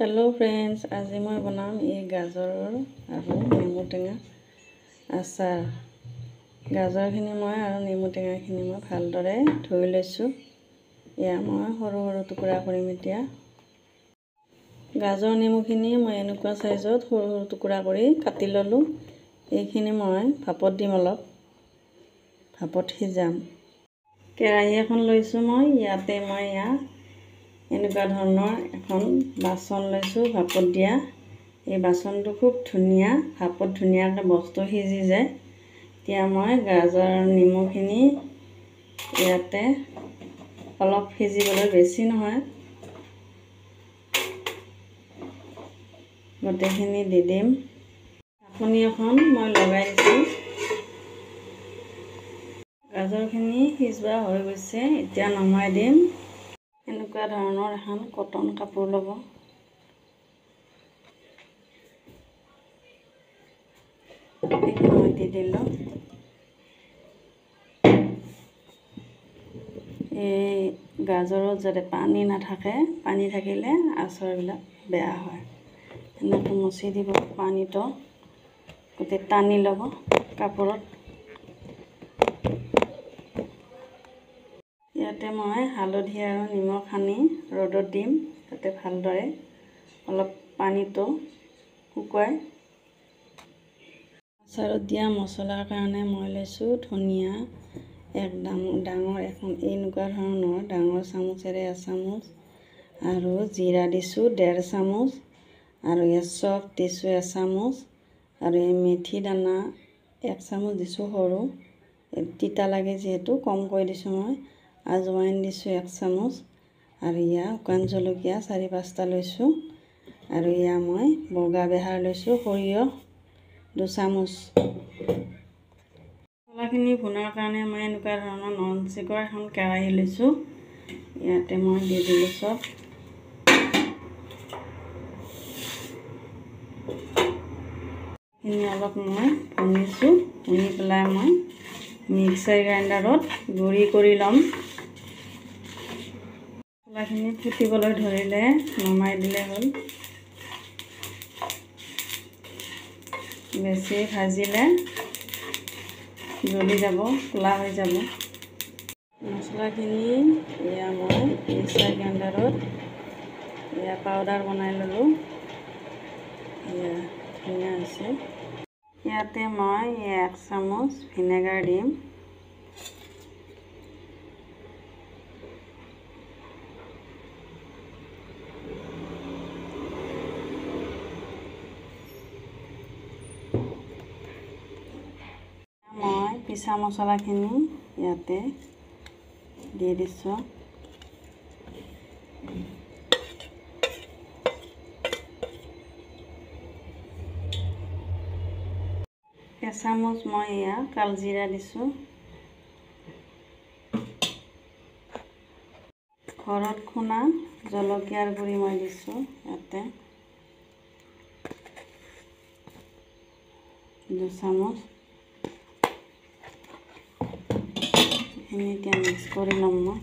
Hello friends, आज मैं बनाम ये गाजर और नेमु टेঙা आचार। गाजरखिनि मैं और नेमु टेঙাখিনি मैं ভালদৰে ধুই লৈছোঁ। या मैं সৰু সৰু টুকুৰা কৰিম। এতিয়া গাজৰ নেমুখিনি মই এনেকুৱা সাইজত সৰু সৰু টুকুৰা কৰি কাটি ললোঁ। এইখিনি মই ভাপত দিম, অলপ ভাপত সিজাম। কেৰাহী এখন লৈছোঁ মই। ইয়াতে মই এনেকুৱা ধৰণৰ এখন বাচন লৈছোঁ ভাপত দিয়া। এই বাচনটো খুব ধুনীয়া, ভাপত ধুনীয়াকৈ বস্তু সিজি যায়। এতিয়া মই গাজৰ নেমুখিনি ইয়াতে অলপ সিজিবলৈ, বেছি নহয়, গোটেইখিনি দি দিম। ঢাকনি এখন মই লগাই দিছোঁ। গাজৰখিনি সিজোৱা হৈ গৈছে, এতিয়া নমাই দিম। এনেকুৱা ধৰণৰ এখন কটন কাপোৰ ল'ব। এইখিনি দি দিলোঁ। এই গাজৰত যাতে পানী নাথাকে, পানী থাকিলে আচাৰবিলাক বেয়া হয়। এনেকৈ মচি দিব, পানীটো গোটেই টানি ল'ব কাপোৰত। ইয়াতে মই হালধি আৰু নিমখ সানি ৰ'দত দিম, যাতে ভালদৰে অলপ পানীটো শুকায়। আচাৰত দিয়া মছলাৰ কাৰণে মই লৈছোঁ ধনিয়া ডাঙৰ এখন, এনেকুৱা ধৰণৰ ডাঙৰ চামুচেৰে এচামুচ, আৰু জিৰা দিছোঁ 1.5 চামুচ, আৰু চফ দিছোঁ 1 চামুচ, আৰু এই মেথি দানা 1 চামুচ দিছোঁ সৰু, তিতা লাগে যিহেতু কমকৈ দিছোঁ মই। আজৱাইন দিছোঁ 1 চামুচ, আৰু শুকান জলকীয়া 4-5টা লৈছোঁ, আৰু মই বগা বেহাৰ লৈছোঁ, সৰিয়হ 2 চামুচ। মছলাখিনি ভুনাৰ কাৰণে মই এনেকুৱা ধৰণৰ ননষ্টিকৰ এখন কেৰাহী লৈছোঁ। ইয়াতে মই দি দিলোঁ চব। এইখিনি অলপ মই ভুনিছোঁ, ভুনি পেলাই মই মিক্সাৰ গ্ৰাইণ্ডাৰত গুড়ি কৰি ল'ম। মছলাখিনি ফুটিবলৈ ধৰিলে নমাই দিলে হ'ল। বেছি ভাজিলে জ্বলি যাব, ক'লা হৈ যাব। মছলাখিনি মই মিক্সাৰ গ্ৰাইণ্ডাৰত পাউডাৰ বনাই ল'লোঁ। ধুনীয়া হৈছে। ইয়াতে মই 1 চামুচ ভিনেগাৰ দিম। মই পিছা মছলাখিনি ইয়াতে দি দিছোঁ। এচামুচ মই কালজিৰা দিছোঁ। ঘৰত খুনা জলকীয়াৰ গুড়ি মই দিছোঁ ইয়াতে 2 চামুচ। এইখিনি এতিয়া মিক্স কৰি ল'ম মই।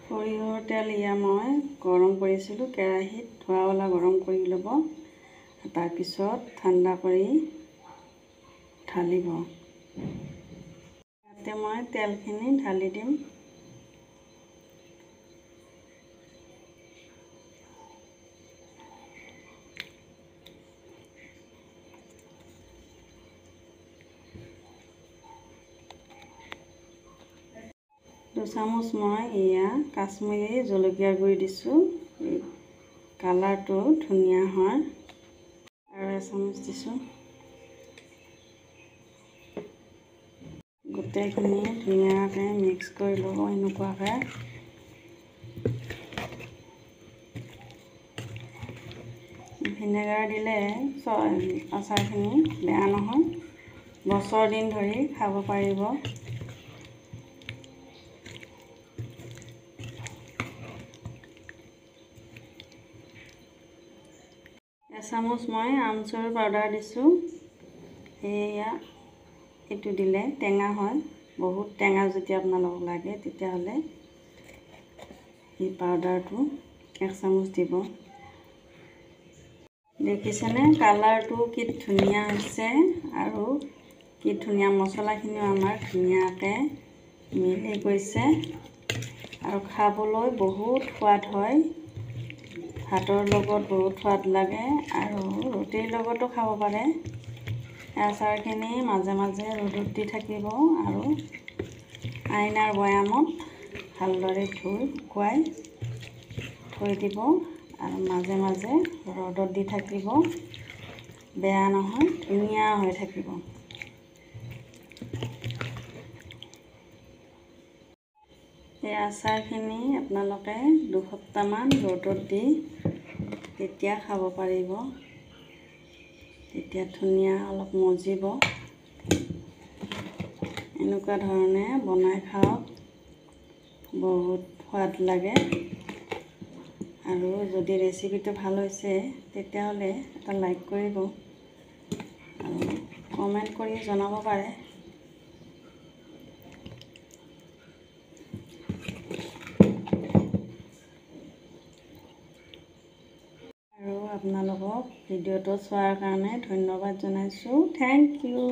সৰিয়হৰ তেল মই গৰম কৰিছিলোঁ কেৰাহীত, ধোঁৱাওলা গৰম কৰি ল'ব, তাৰপিছত ঠাণ্ডা কৰি ঢালিব। ইয়াতে মই তেলখিনি ঢালি দিম। দু চামুচ মই কাশ্মীৰী জলকীয়াৰ গুড়ি দিছোঁ, কালাৰটো ধুনীয়া হয়, আৰু 1 চামুচ দিছোঁ। গোটেইখিনি ধুনীয়াকৈ মিক্স কৰি ল'ব এনেকুৱাকৈ। ভিনেগাৰ দিলে আচাৰখিনি বেয়া নহয়, বছৰ দিন ধৰি খাব পাৰিব। চামুচ মই আমচুৰ পাউডাৰ দিছোঁ। এয়া এইটো দিলে টেঙা হয়, বহুত টেঙা যদি আপোনালোকক লাগে তেতিয়াহ'লে এই পাউডাৰটো 1 চামুচ দিব। দেখিছেনে কালাৰটো কি ধুনীয়া হৈছে আৰু কি ধুনীয়া মছলাখিনিও আমাৰ ধুনীয়াকৈ মিলি গৈছে আৰু খাবলৈ বহুত সোৱাদ হয়। ভাতৰ লগত বহুত সোৱাদ লাগে আৰু ৰুটিৰ লগতো খাব পাৰে। আচাৰখিনি মাজে মাজে ৰ'দত দি থাকিব আৰু আইনাৰ বৈয়ামত ভালদৰে ধুই শুকুৱাই থৈ দিব আৰু মাজে মাজে ৰ'দত দি থাকিব, বেয়া নহয়, ধুনীয়া হৈ থাকিব। এই আচাৰখিনি আপোনালোকে 2 সপ্তাহমান ৰ'দত দি তেতিয়া খাব পাৰিব। তেতিয়া ধুনীয়া অলপ মজিব। এনেকুৱা ধৰণে বনাই খাওক, বহুত সোৱাদ লাগে। আৰু যদি ৰেচিপিটো ভাল হৈছে তেতিয়াহ'লে এটা লাইক কৰিব আৰু কমেণ্ট কৰি জনাব পাৰে। আৰু আপোনালোকক ভিডিঅ'টো চোৱাৰ কাৰণে ধন্যবাদ জনাইছোঁ। Thank U.